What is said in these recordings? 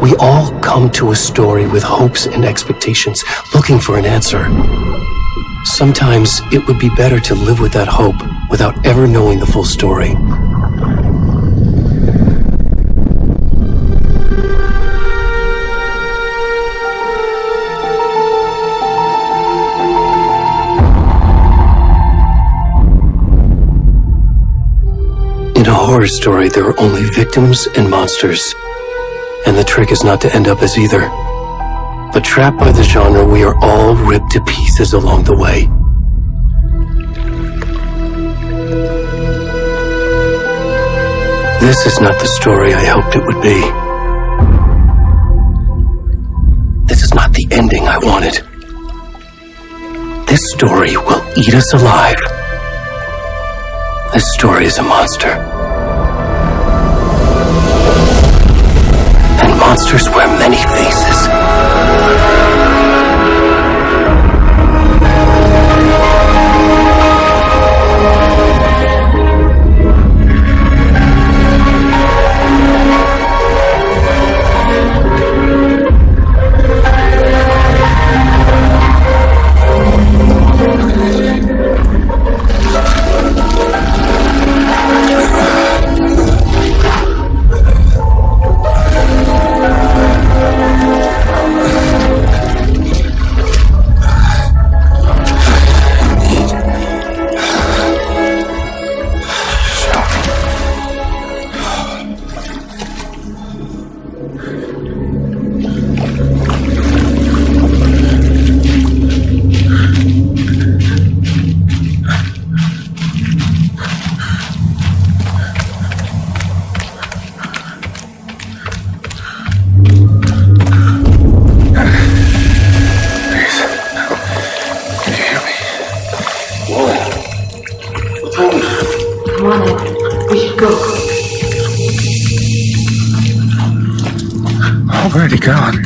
We all come to a story with hopes and expectations, looking for an answer. Sometimes it would be better to live with that hope without ever knowing the full story. In a horror story, there are only victims and monsters. And the trick is not to end up as either. But trapped by the genre, we are all ripped to pieces along the way. This is not the story I hoped it would be. This is not the ending I wanted. This story will eat us alive. This story is a monster. And monsters wear many faces. Already gone.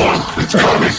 It's coming!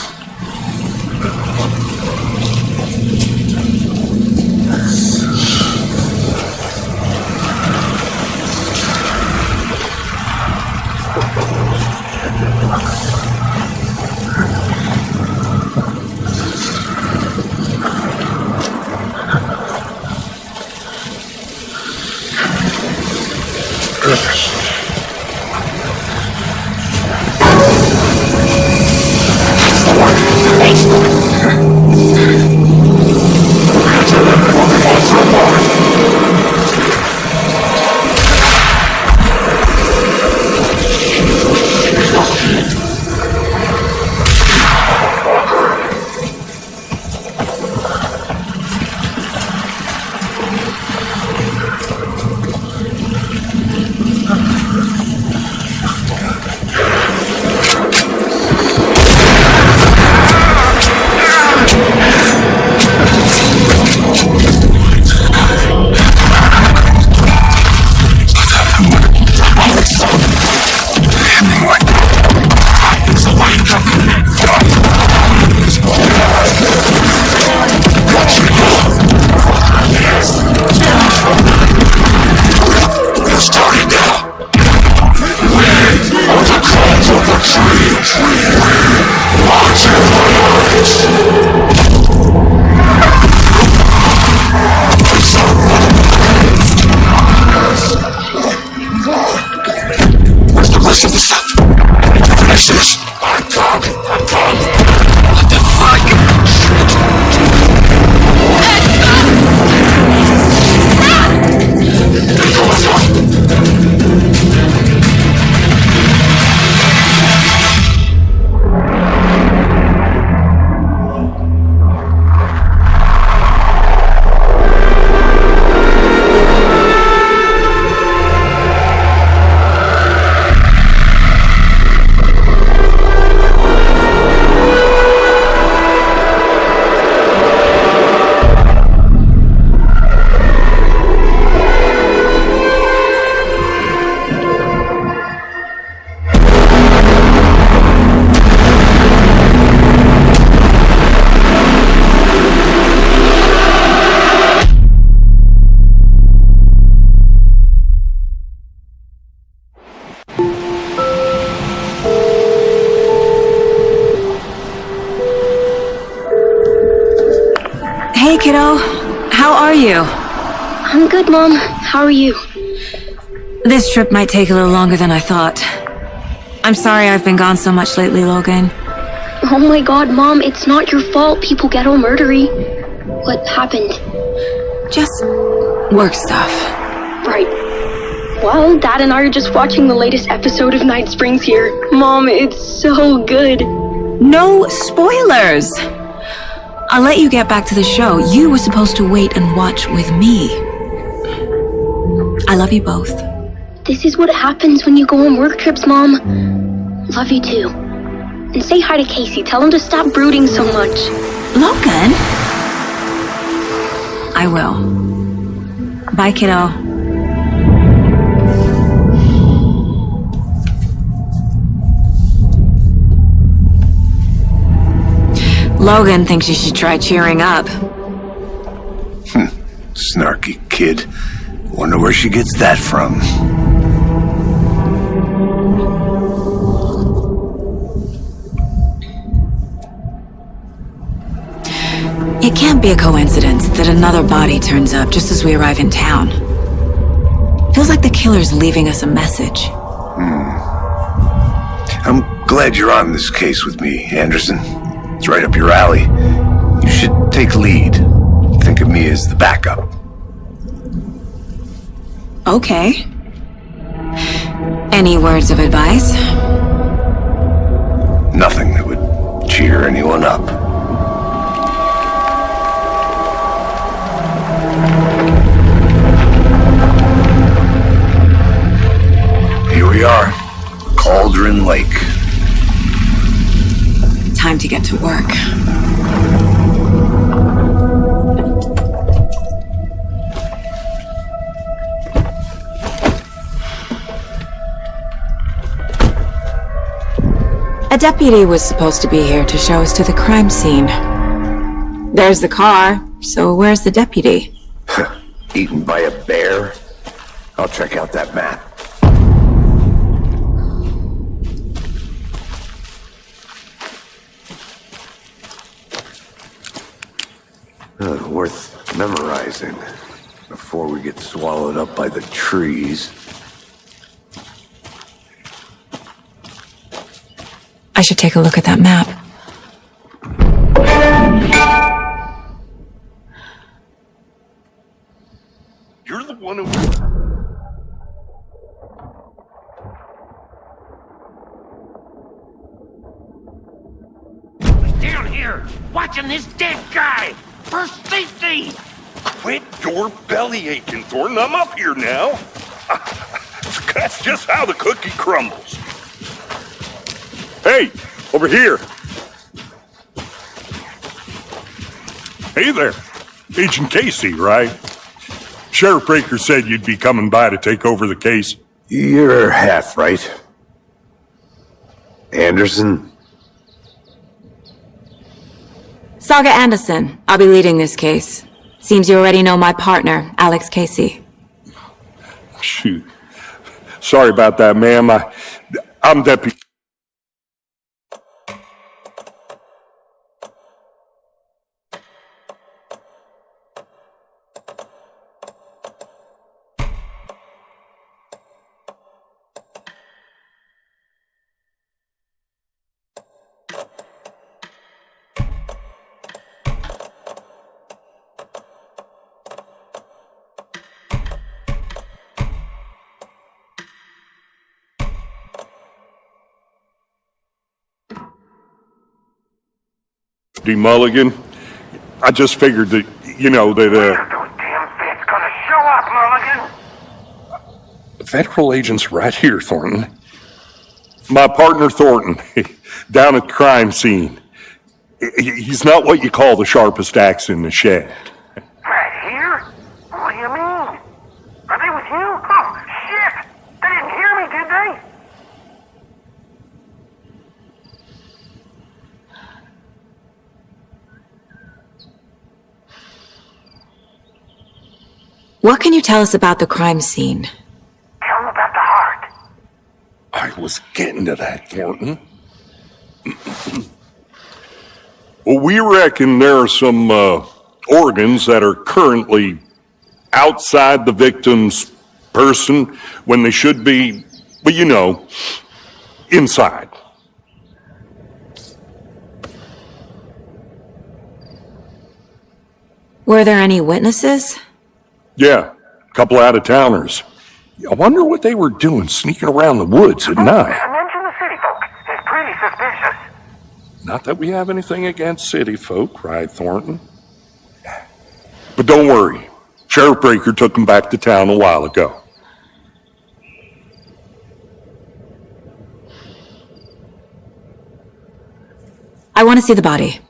Hey, kiddo. How are you? I'm good, Mom. How are you? This trip might take a little longer than I thought. I'm sorry I've been gone so much lately, Logan. Oh my god, Mom, it's not your fault people get all murdery. What happened? Just work stuff. Right. Well, Dad and I are just watching the latest episode of Night Springs here. Mom, it's so good. No spoilers! I'll let you get back to the show. You were supposed to wait and watch with me. I love you both. This is what happens when you go on work trips, Mom. Love you too. And say hi to Casey. Tell him to stop brooding so much. Logan? I will. Bye, kiddo. Logan thinks you should try cheering up. Snarky kid. Wonder where she gets that from. It can't be a coincidence that another body turns up just as we arrive in town. Feels like the killer's leaving us a message. I'm glad you're on this case with me, Anderson. It's right up your alley. You should take lead. Think of me as the backup. Okay. Any words of advice? Nothing that would cheer anyone up. Here we are. Cauldron Lake. Time to get to work. A deputy was supposed to be here to show us to the crime scene. There's the car, so where's the deputy? Eaten by a bear? I'll check out that map. Worth memorizing before we get swallowed up by the trees. I should take a look at that map. You're the one who... Down here, watching this dead guy! For safety! Quit your belly aching, Thornton. I'm up here now. That's just how the cookie crumbles. Hey, over here. Hey there. Agent Casey, right? Sheriff Breaker said you'd be coming by to take over the case. You're half right. Anderson? Saga Anderson, I'll be leading this case. Seems you already know my partner, Alex Casey. Shoot. Sorry about that, ma'am. I'm Deputy... Mulligan. I just figured that, you know, that, Those damn feds gonna show up, Mulligan! federal agent's right here, Thornton. My partner, Thornton, down at the crime scene. He's not what you call the sharpest axe in the shed. Right here? What do you mean? Are they with you? Oh, shit! They didn't hear me, did they? What can you tell us about the crime scene? Tell them about the heart. I was getting to that, Thornton. Well, we reckon there are some organs that are currently outside the victim's person when they should be, well, you know, inside. Were there any witnesses? Yeah, a couple out-of-towners. I wonder what they were doing sneaking around the woods at night. Mention the city folk. It's pretty suspicious. Not that we have anything against city folk, right, Thornton? But don't worry. Sheriff Breaker took them back to town a while ago. I want to see the body.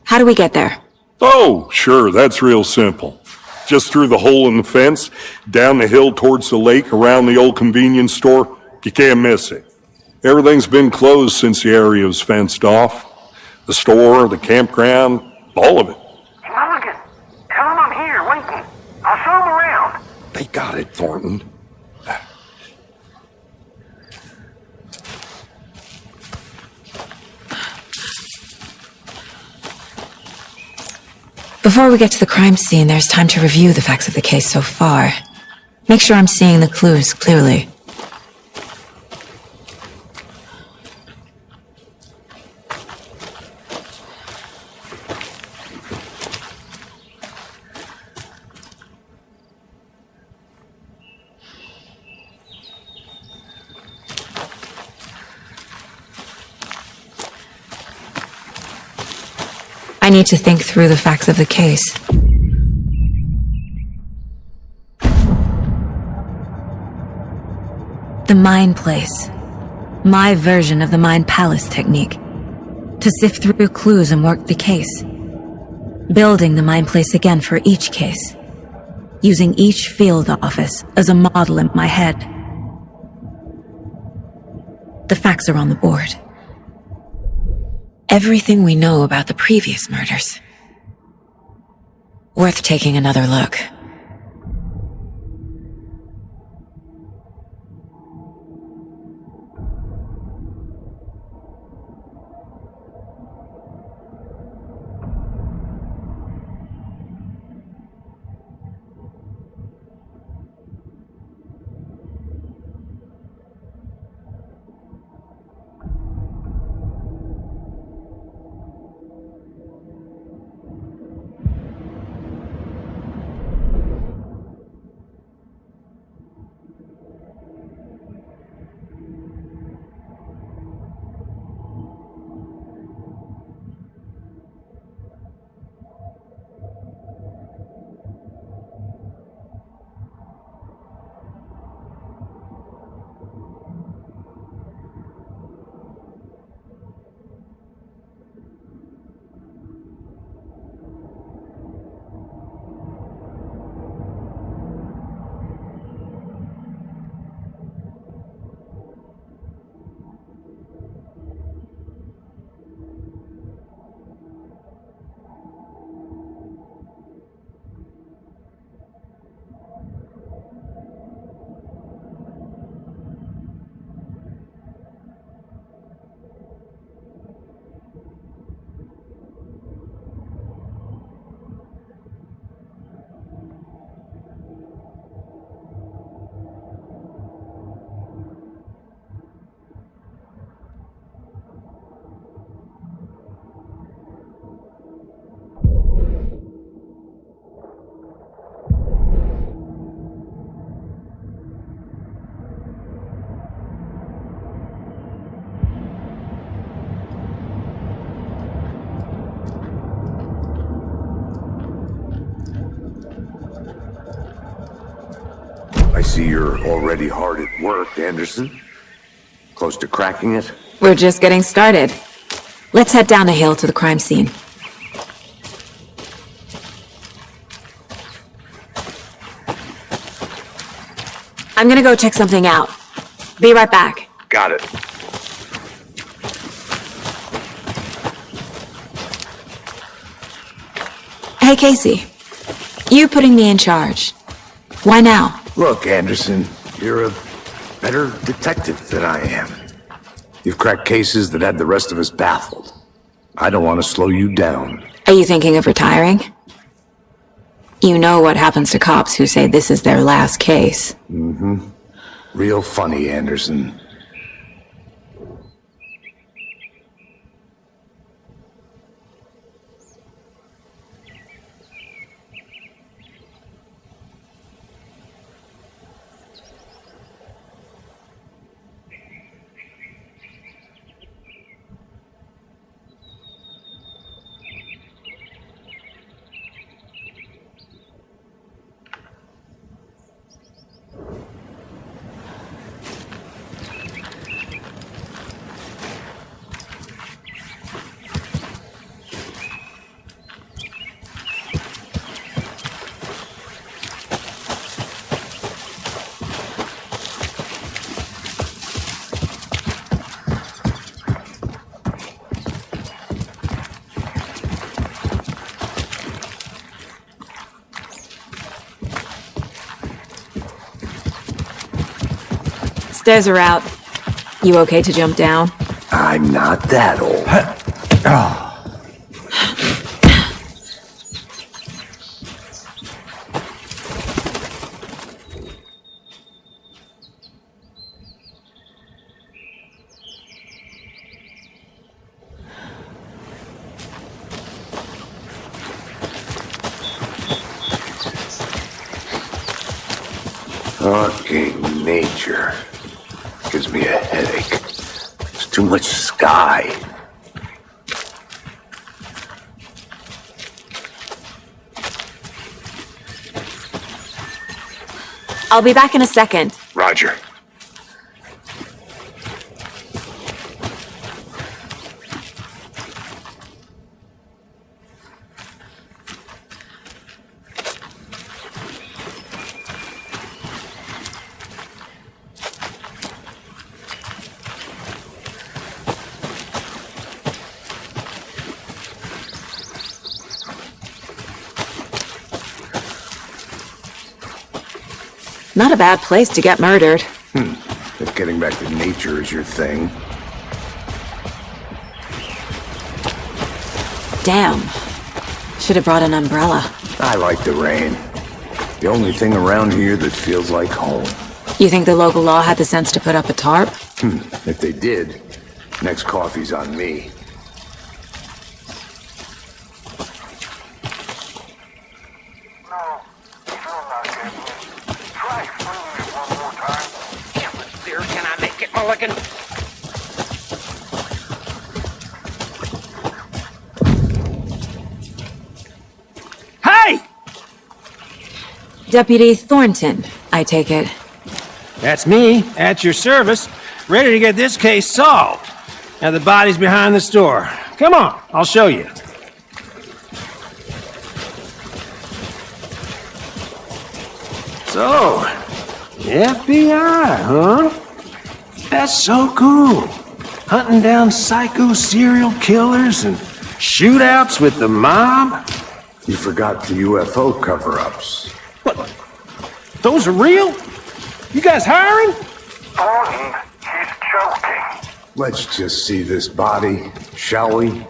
How do we get there? Oh, sure, that's real simple. Just through the hole in the fence, down the hill towards the lake, around the old convenience store. You can't miss it. Everything's been closed since the area was fenced off. The store, the campground, all of it. Mulligan, tell them I'm here, waiting. I'll show them around. They got it, Thornton. Before we get to the crime scene, there's time to review the facts of the case so far. Make sure I'm seeing the clues clearly. I need to think through the facts of the case. The Mind Place. My version of the Mind Palace technique. To sift through clues and work the case. Building the Mind Place again for each case. Using each field office as a model in my head. The facts are on the board. everything we know about the previous murders. Worth taking another look. I see you're already hard at work, Anderson. Close to cracking it? We're just getting started. Let's head down the hill to the crime scene. I'm gonna go check something out. Be right back. Got it. Hey, Casey. You putting me in charge. Why now? Look, Anderson, you're a better detective than I am. You've cracked cases that had the rest of us baffled. I don't want to slow you down. Are you thinking of retiring? You know what happens to cops who say this is their last case. Mm-hmm. Real funny, Anderson. Stairs are out. You okay to jump down? I'm not that old. Fucking nature gives me a headache. There's too much sky. I'll be back in a second. Roger. Not a bad place to get murdered. If getting back to nature is your thing. Damn. Should have brought an umbrella. I like the rain. The only thing around here that feels like home. You think the local law had the sense to put up a tarp? If they did, next coffee's on me. No, still not getting it. Try swinging it one more time. How much clearer can I make it, Mulligan? Hey! Deputy Thornton, I take it. That's me, at your service, ready to get this case solved. Now the body's behind the store. Come on, I'll show you. So, FBI, huh? That's so cool. Hunting down psycho serial killers and shootouts with the mob. You forgot the UFO cover-ups. What? Those are real? You guys hiring? Thornton, he's joking. Let's just see this body, shall we?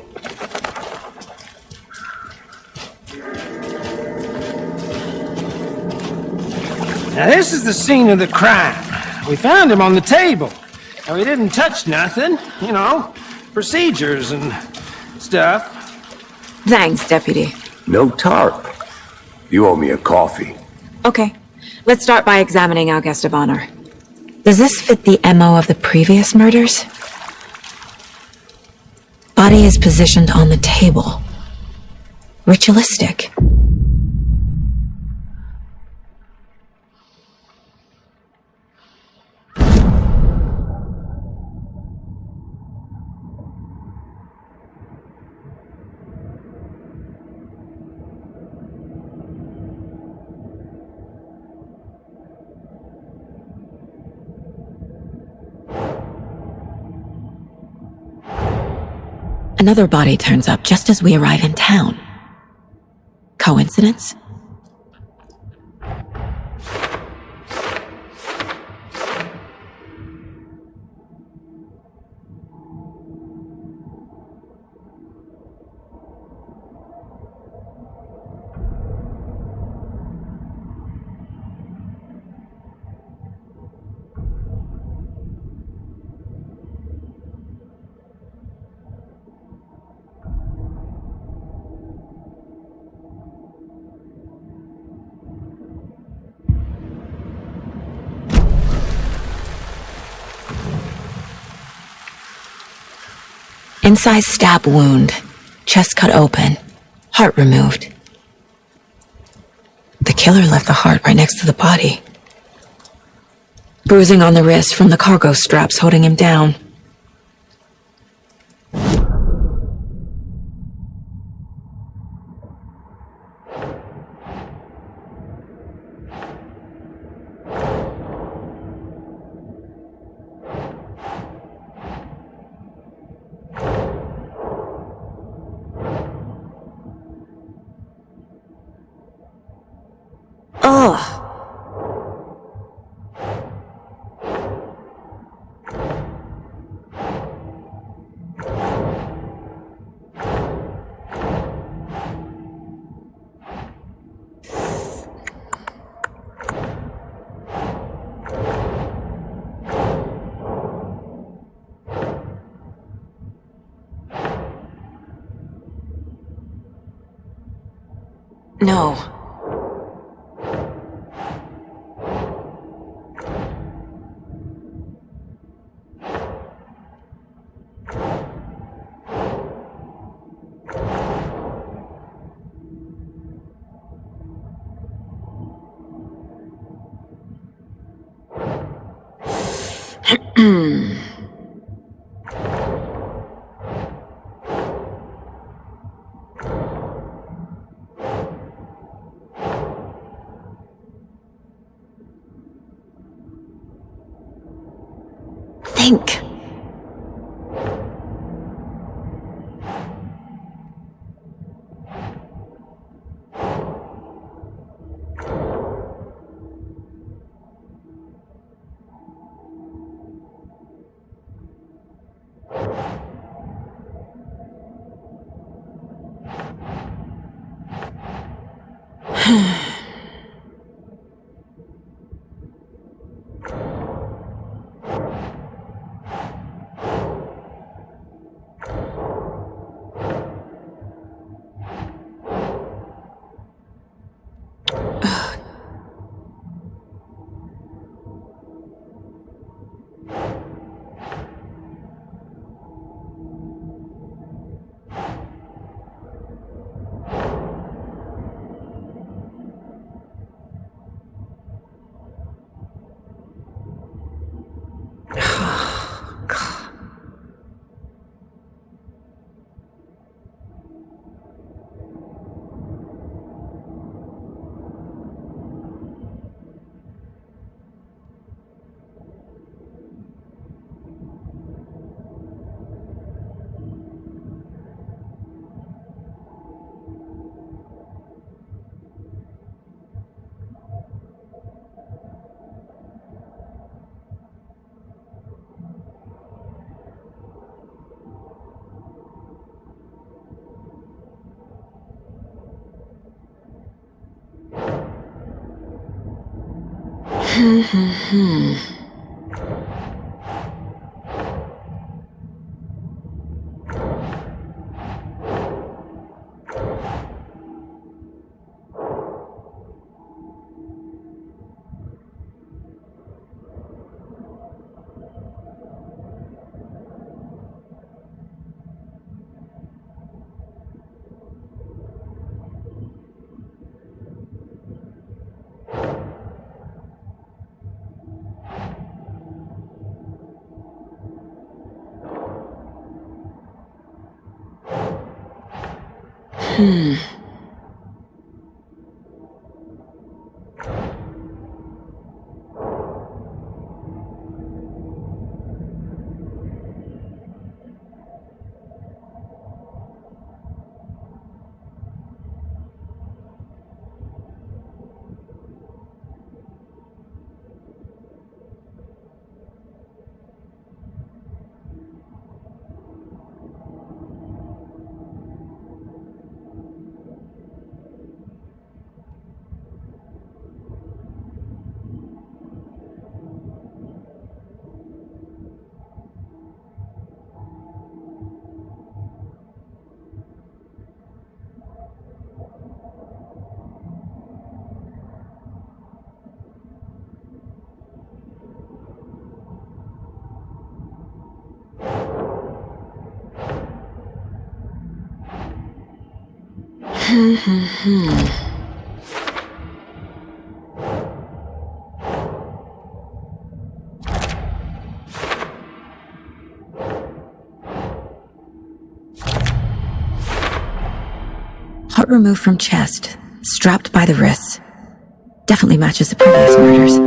Now this is the scene of the crime. We found him on the table. And we didn't touch nothing, you know, procedures and stuff. Thanks, Deputy. No tarp. You owe me a coffee. Okay, let's start by examining our guest of honor. Does this fit the MO of the previous murders? Body is positioned on the table. Ritualistic. Another body turns up just as we arrive in town. Coincidence? Incised stab wound, chest cut open, heart removed. The killer left the heart right next to the body. Bruising on the wrist from the cargo straps holding him down. Ugh. No. Think. Heart removed from chest, strapped by the wrists. Definitely matches the previous murders.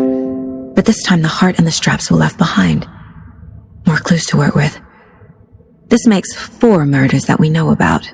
But this time the heart and the straps were left behind. More clues to work with. This makes 4 murders that we know about.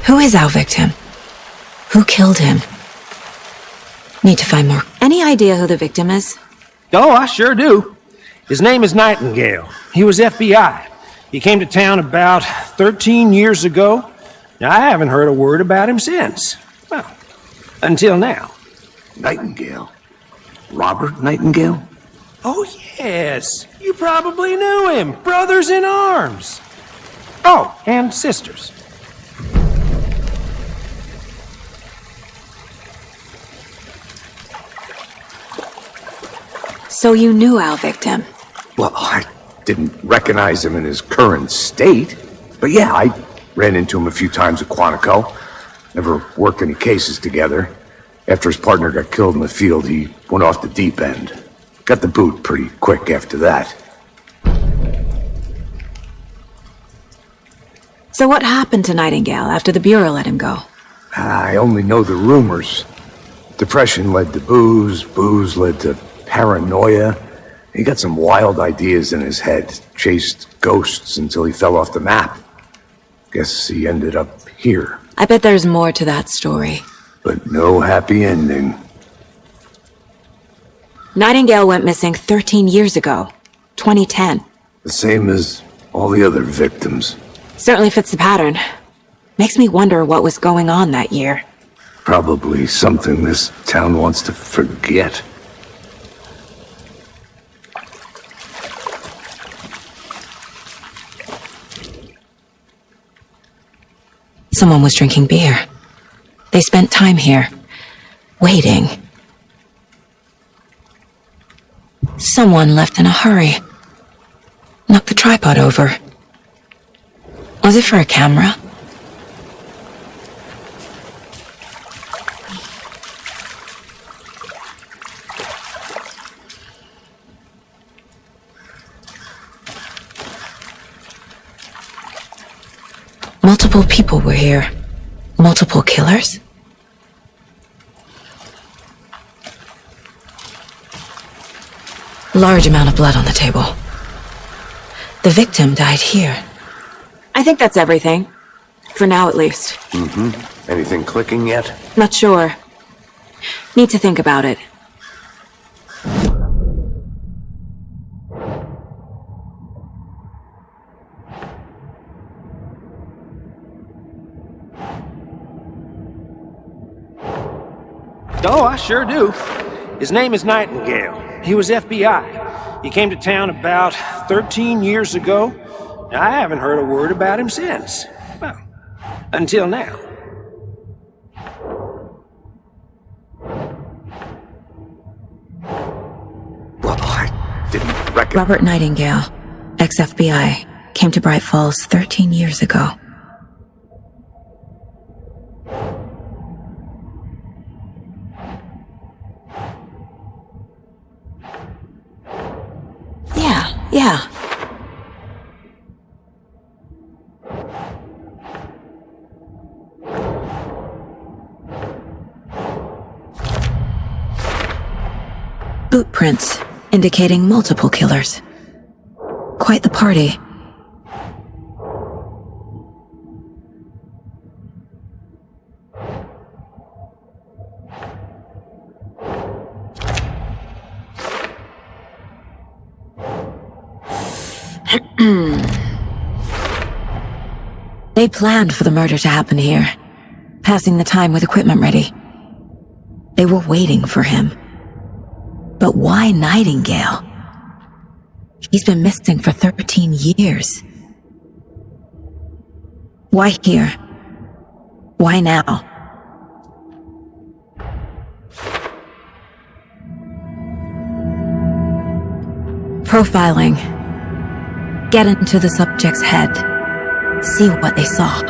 Who is our victim? Who killed him? Need to find more. Any idea who the victim is? Oh, I sure do. His name is Nightingale. He was FBI. He came to town about 13 years ago. Now, I haven't heard a word about him since. Well, until now. Nightingale? Robert Nightingale? Oh, yes. You probably knew him. Brothers in arms. Oh, and sisters. So you knew our victim? Well, I didn't recognize him in his current state. But yeah, I ran into him a few times at Quantico. Never worked any cases together. After his partner got killed in the field, he went off the deep end. Got the boot pretty quick after that. So what happened to Nightingale after the Bureau let him go? I only know the rumors. Depression led to booze, booze led to paranoia. He got some wild ideas in his head, chased ghosts until he fell off the map. Guess he ended up here. I bet there's more to that story. But no happy ending. Nightingale went missing 13 years ago, 2010. The same as all the other victims. Certainly fits the pattern. Makes me wonder what was going on that year. Probably something this town wants to forget. Someone was drinking beer. They spent time here, waiting. Someone left in a hurry. Knocked the tripod over. Was it for a camera? Multiple people were here. Multiple killers? Large amount of blood on the table. The victim died here. I think that's everything. For now, at least. Anything clicking yet? Not sure. Need to think about it. Oh, I sure do. His name is Nightingale. He was FBI. He came to town about 13 years ago. I haven't heard a word about him since. Well, until now. Well, I didn't recognize... Robert Nightingale, ex-FBI, came to Bright Falls 13 years ago. Yeah. Boot prints indicating multiple killers. Quite the party. They planned for the murder to happen here, passing the time with equipment ready. They were waiting for him. But why Nightingale? He's been missing for 13 years. Why here? Why now? Profiling. Get into the subject's head. See what they saw.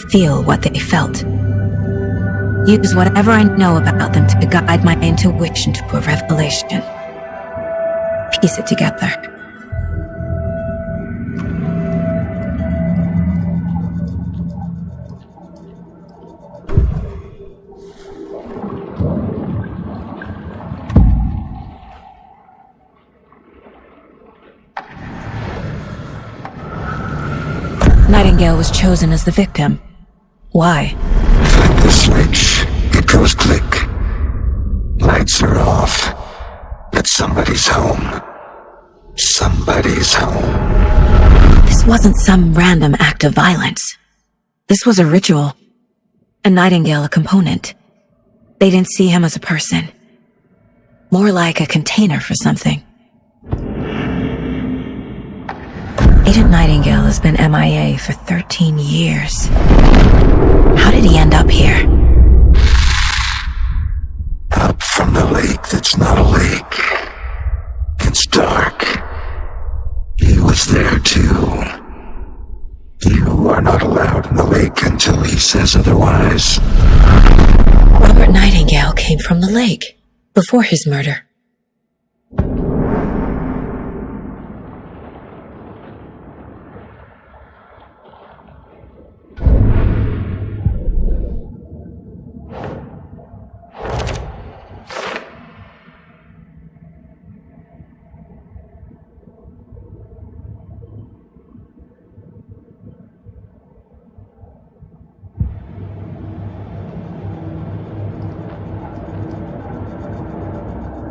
Feel what they felt. Use whatever I know about them to guide my intuition to a revelation. Piece it together. Nightingale was chosen as the victim. Why? Flip the switch. It goes click. Lights are off. But somebody's home. Somebody's home. This wasn't some random act of violence. This was a ritual. And Nightingale a component. They didn't see him as a person. More like a container for something. Agent Nightingale has been MIA for 13 years. How did he end up here? Up from the lake that's not a lake. It's dark. He was there too. You are not allowed in the lake until he says otherwise. Robert Nightingale came from the lake before his murder.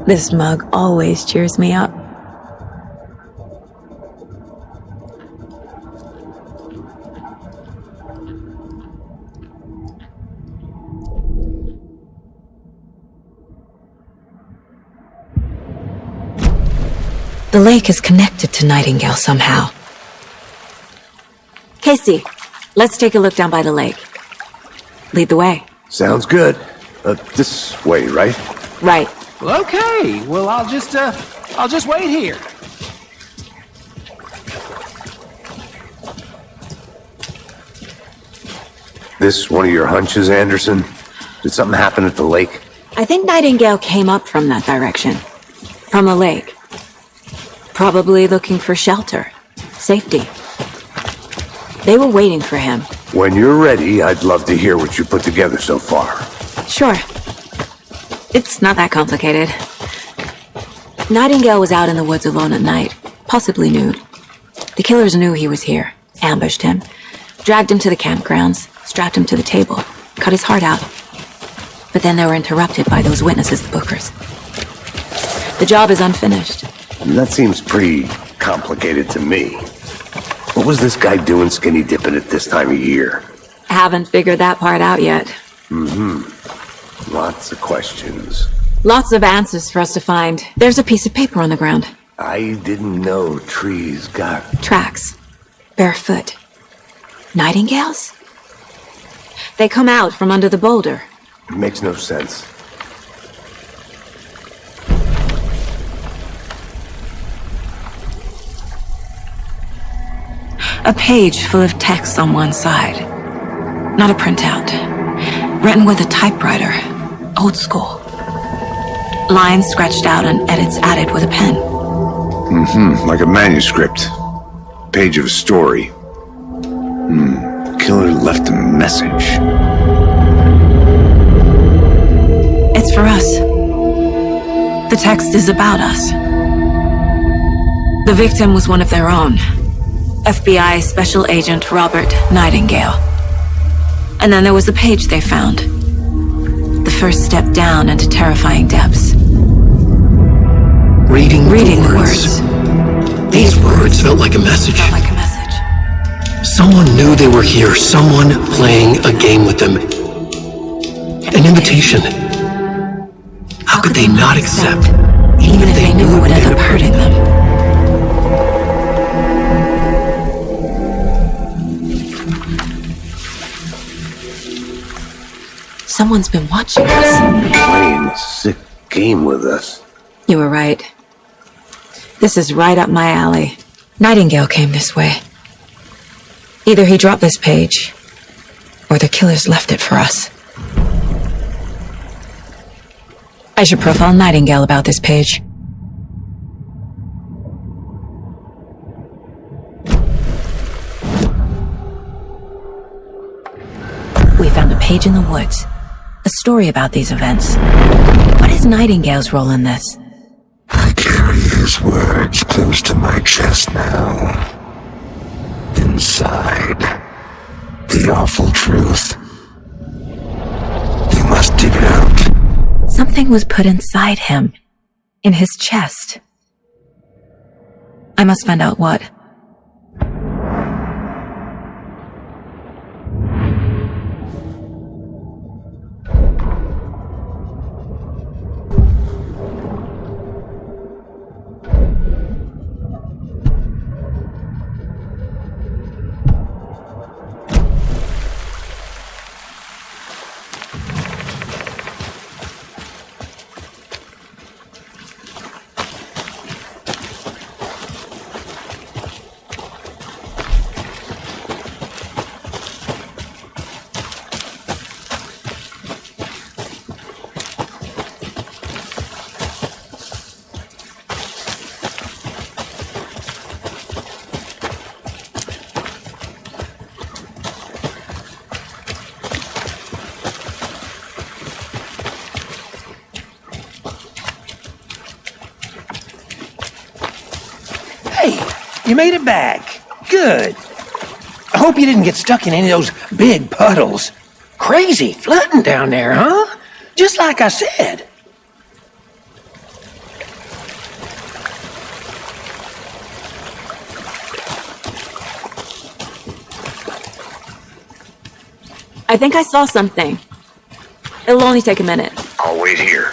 This mug always cheers me up. The lake is connected to Nightingale somehow. Casey, let's take a look down by the lake. Lead the way. Sounds good. This way, right? Right. Well, okay. Well, I'll just wait here. This one of your hunches, Anderson? Did something happen at the lake? I think Nightingale came up from that direction. From the lake. Probably looking for shelter. Safety. They were waiting for him. When you're ready, I'd love to hear what you put together so far. Sure. It's not that complicated. Nightingale was out in the woods alone at night, possibly nude. The killers knew he was here, ambushed him, dragged him to the campgrounds, strapped him to the table, cut his heart out. But then they were interrupted by those witnesses, the Bookers. The job is unfinished. That seems pretty complicated to me. What was this guy doing skinny dipping at this time of year? Haven't figured that part out yet. Lots of questions. Lots of answers for us to find. There's a piece of paper on the ground. I didn't know trees got... Tracks. Barefoot. Nightingales? They come out from under the boulder. It makes no sense. A page full of text on one side. Not a printout. Written with a typewriter. Old school. Lines scratched out and edits added with a pen. Like a manuscript. Page of a story. Killer left a message. It's for us. The text is about us. The victim was one of their own. FBI Special Agent Robert Nightingale. And then there was the page they found. The first step down into terrifying depths. Reading the words. These words felt like a message. Someone knew they were here. Someone playing a game with them. An invitation. How could they not accept, even if they knew it would end up hurting them? Someone's been watching us. Playing a sick game with us. You were right. This is right up my alley. Nightingale came this way. Either he dropped this page, or the killers left it for us. I should profile Nightingale about this page. We found a page in the woods. A story about these events. What is Nightingale's role in this? I carry his words close to my chest now. Inside, the awful truth. You must dig it out. Something was put inside him. In his chest. I must find out what. You made it back. Good. I hope you didn't get stuck in any of those big puddles. Crazy flooding down there, huh? Just like I said. I think I saw something. It'll only take a minute. I'll wait here.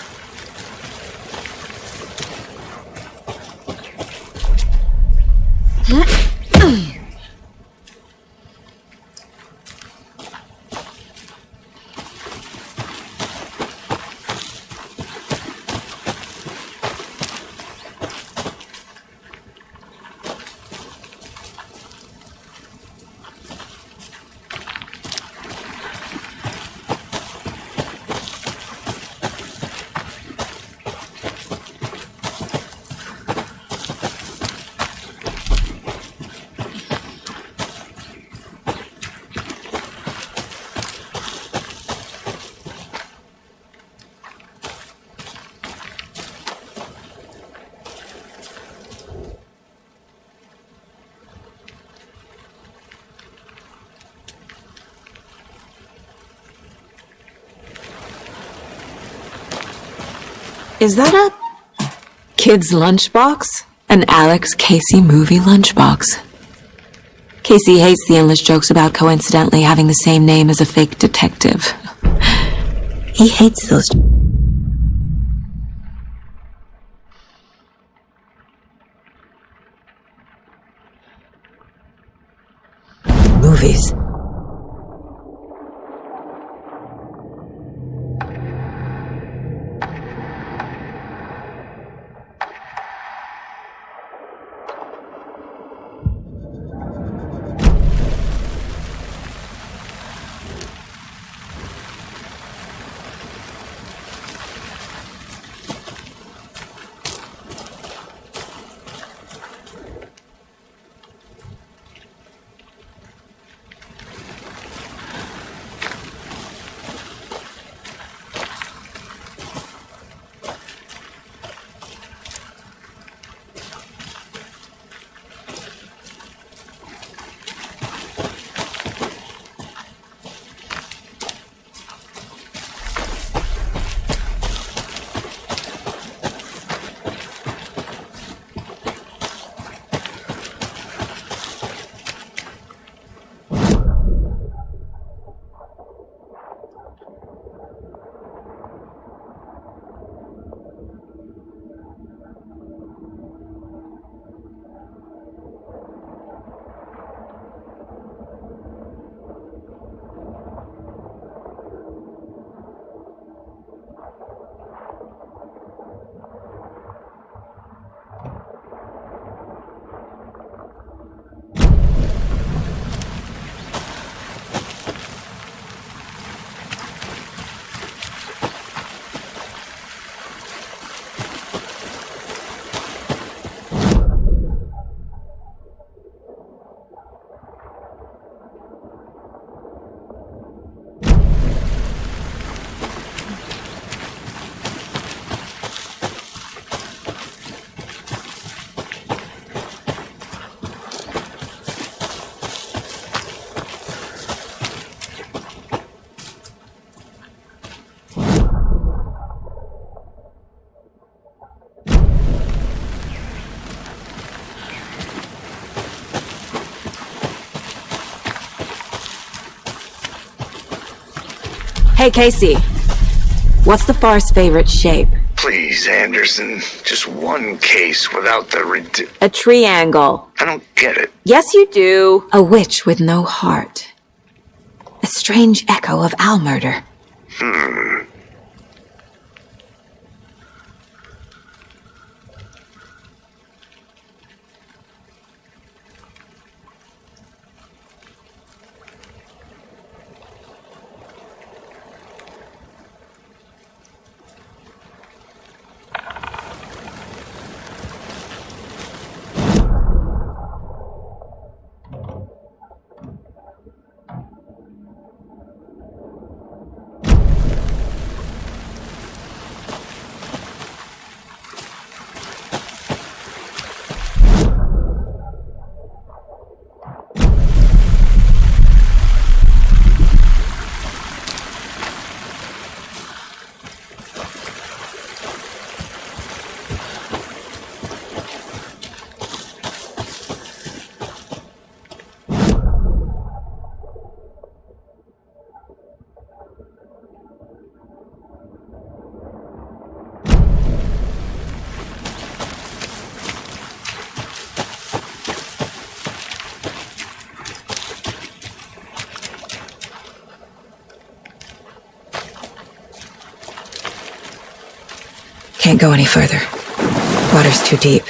Is that a kid's lunchbox? An Alex Casey movie lunchbox. Casey hates the endless jokes about coincidentally having the same name as a fake detective. He hates those movies. Hey, Casey. What's the far's favorite shape? Please, Anderson. Just one case without the A triangle. I don't get it. Yes, you do. A witch with no heart. A strange echo of owl murder. Can't go any further. Water's too deep.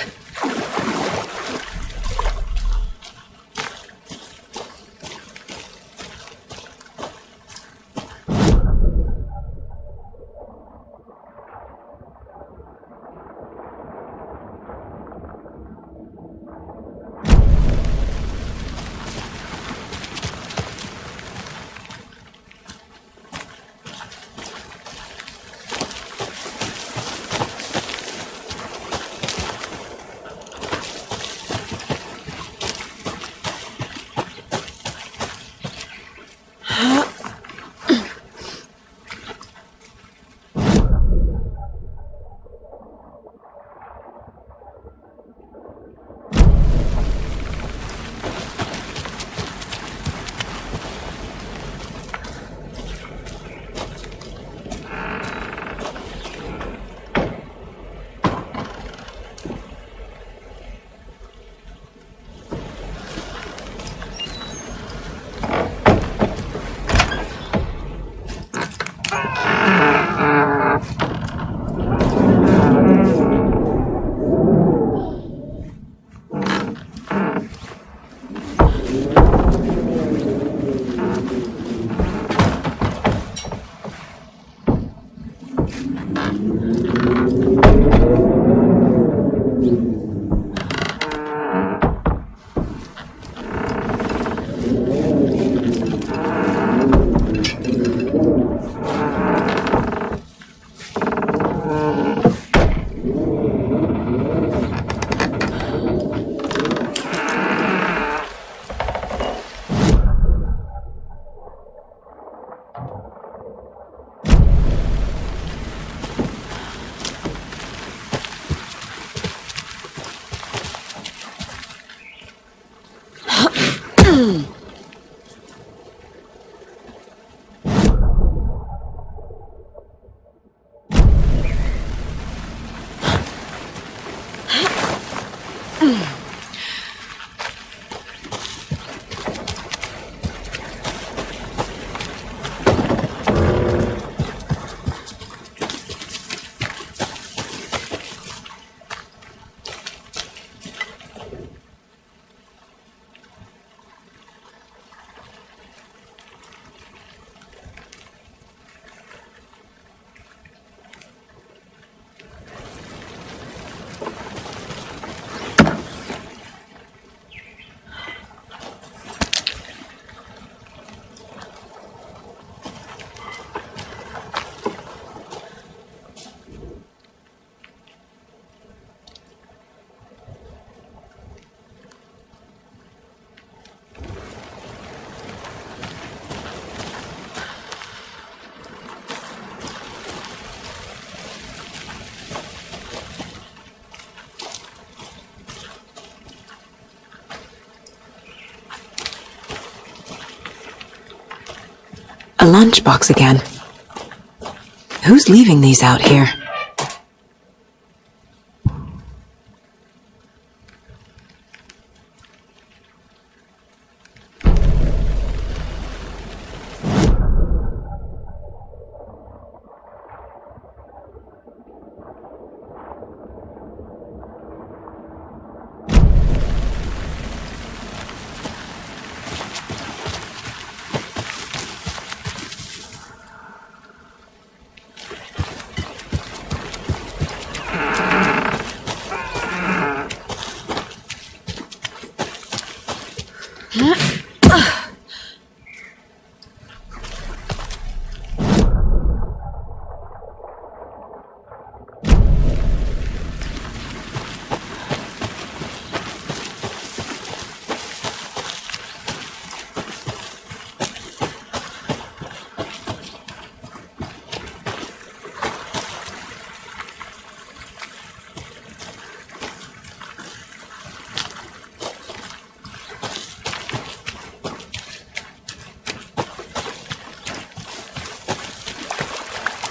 A lunchbox again. Who's leaving these out here?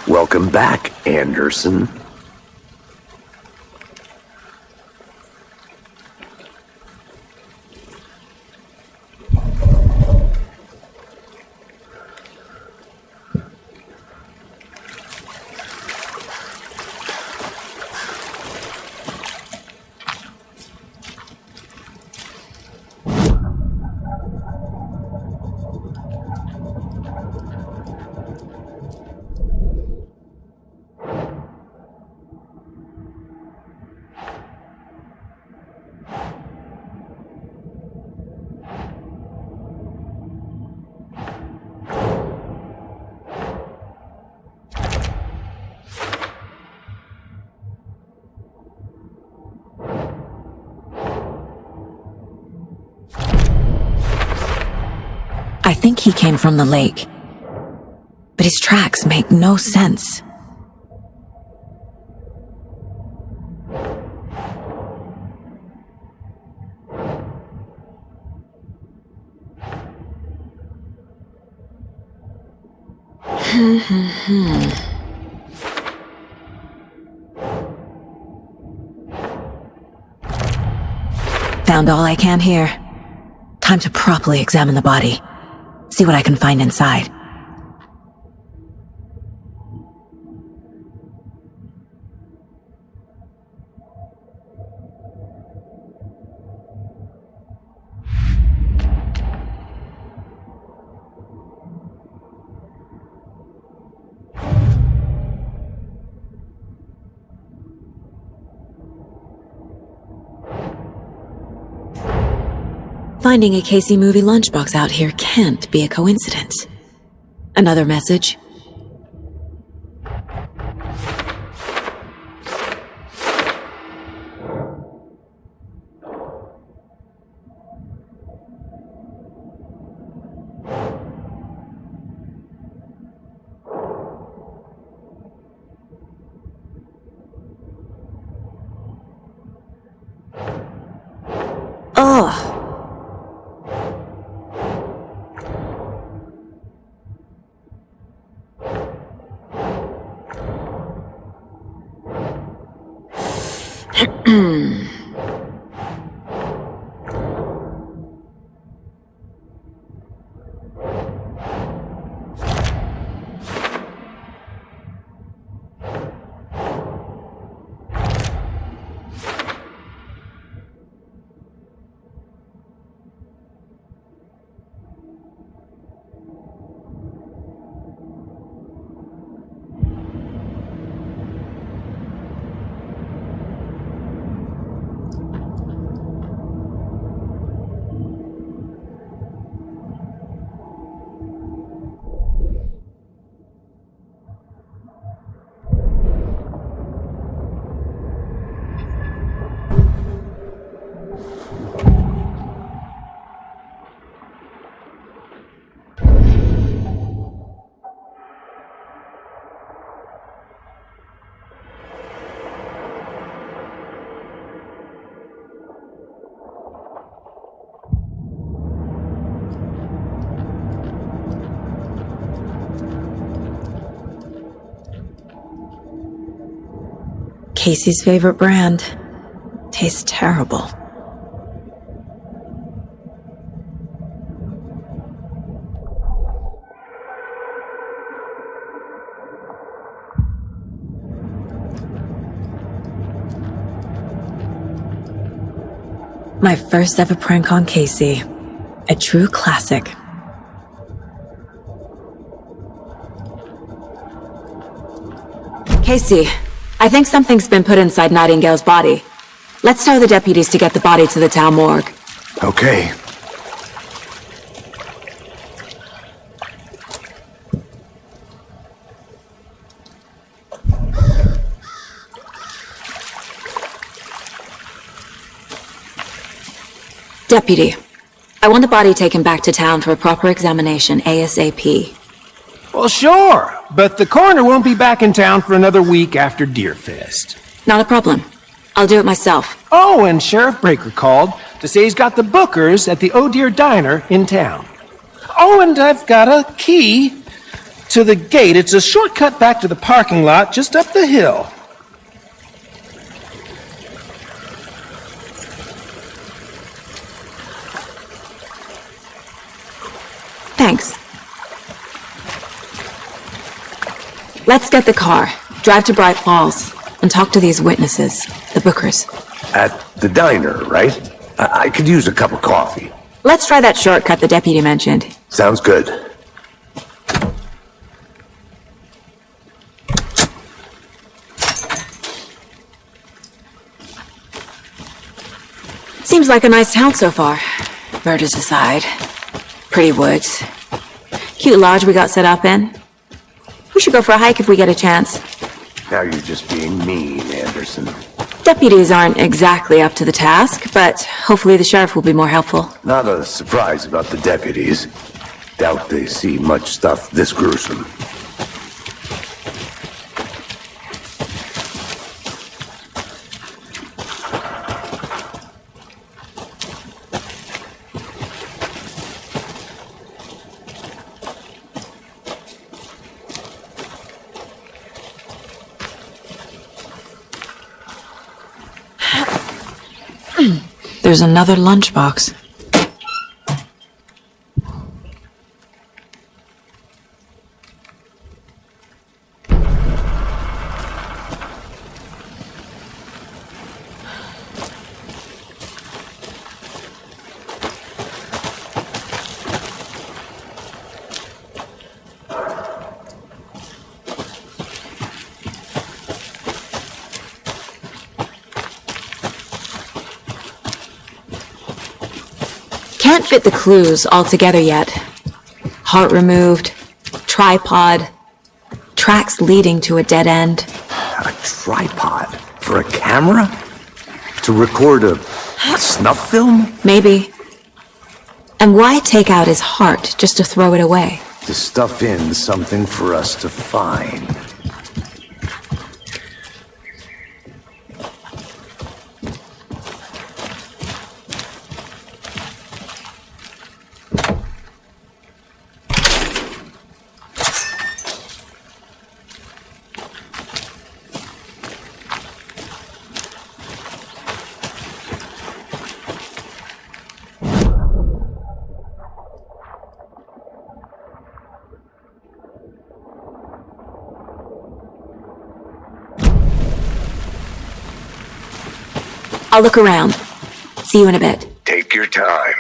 Welcome back, Anderson. I think he came from the lake. But his tracks make no sense. Found all I can here. Time to properly examine the body. See what I can find inside. Finding a Casey movie lunchbox out here can't be a coincidence. Another message. Ugh. Casey's favorite brand. Tastes terrible. My first ever prank on Casey. A true classic. Casey, I think something's been put inside Nightingale's body. Let's tell the deputies to get the body to the town morgue. Okay. Deputy, I want the body taken back to town for a proper examination ASAP. Well, sure, but the coroner won't be back in town for another week after Deerfest. Not a problem. I'll do it myself. Oh, and Sheriff Breaker called to say he's got the Bookers at the Oh Dear Diner in town. Oh, and I've got a key to the gate. It's a shortcut back to the parking lot just up the hill. Thanks. Let's get the car, drive to Bright Falls, and talk to these witnesses, the Bookers. At the diner, right? I could use a cup of coffee. Let's try that shortcut the deputy mentioned. Sounds good. Seems like a nice town so far. Murders aside. Pretty woods. Cute lodge we got set up in. We should go for a hike if we get a chance. Now you're just being mean, Anderson. Deputies aren't exactly up to the task, but hopefully the sheriff will be more helpful. Not a surprise about the deputies. Doubt they see much stuff this gruesome. There's another lunchbox. Can't fit the clues all together yet. Heart removed, tripod, tracks leading to a dead end. A tripod? For a camera? To record a snuff film? Maybe. And why take out his heart just to throw it away? To stuff in something for us to find. I'll look around. See you in a bit. Take your time.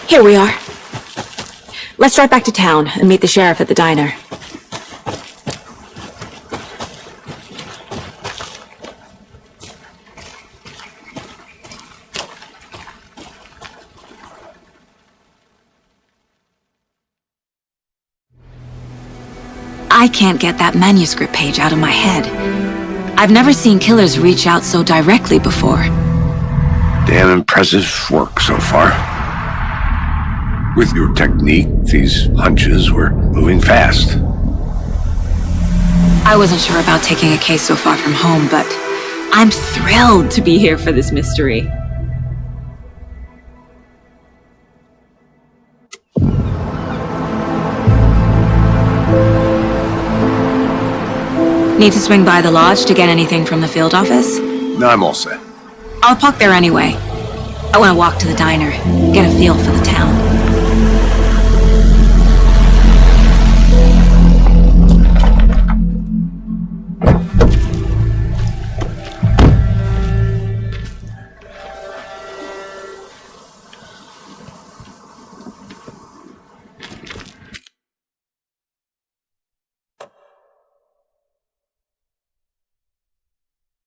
Here we are. Let's drive back to town and meet the sheriff at the diner. I can't get that manuscript page out of my head. I've never seen killers reach out so directly before. Damn impressive work so far. With your technique, these hunches were moving fast. I wasn't sure about taking a case so far from home, but I'm thrilled to be here for this mystery. Need to swing by the lodge to get anything from the field office? No, I'm all set. I'll park there anyway. I want to walk to the diner, get a feel for the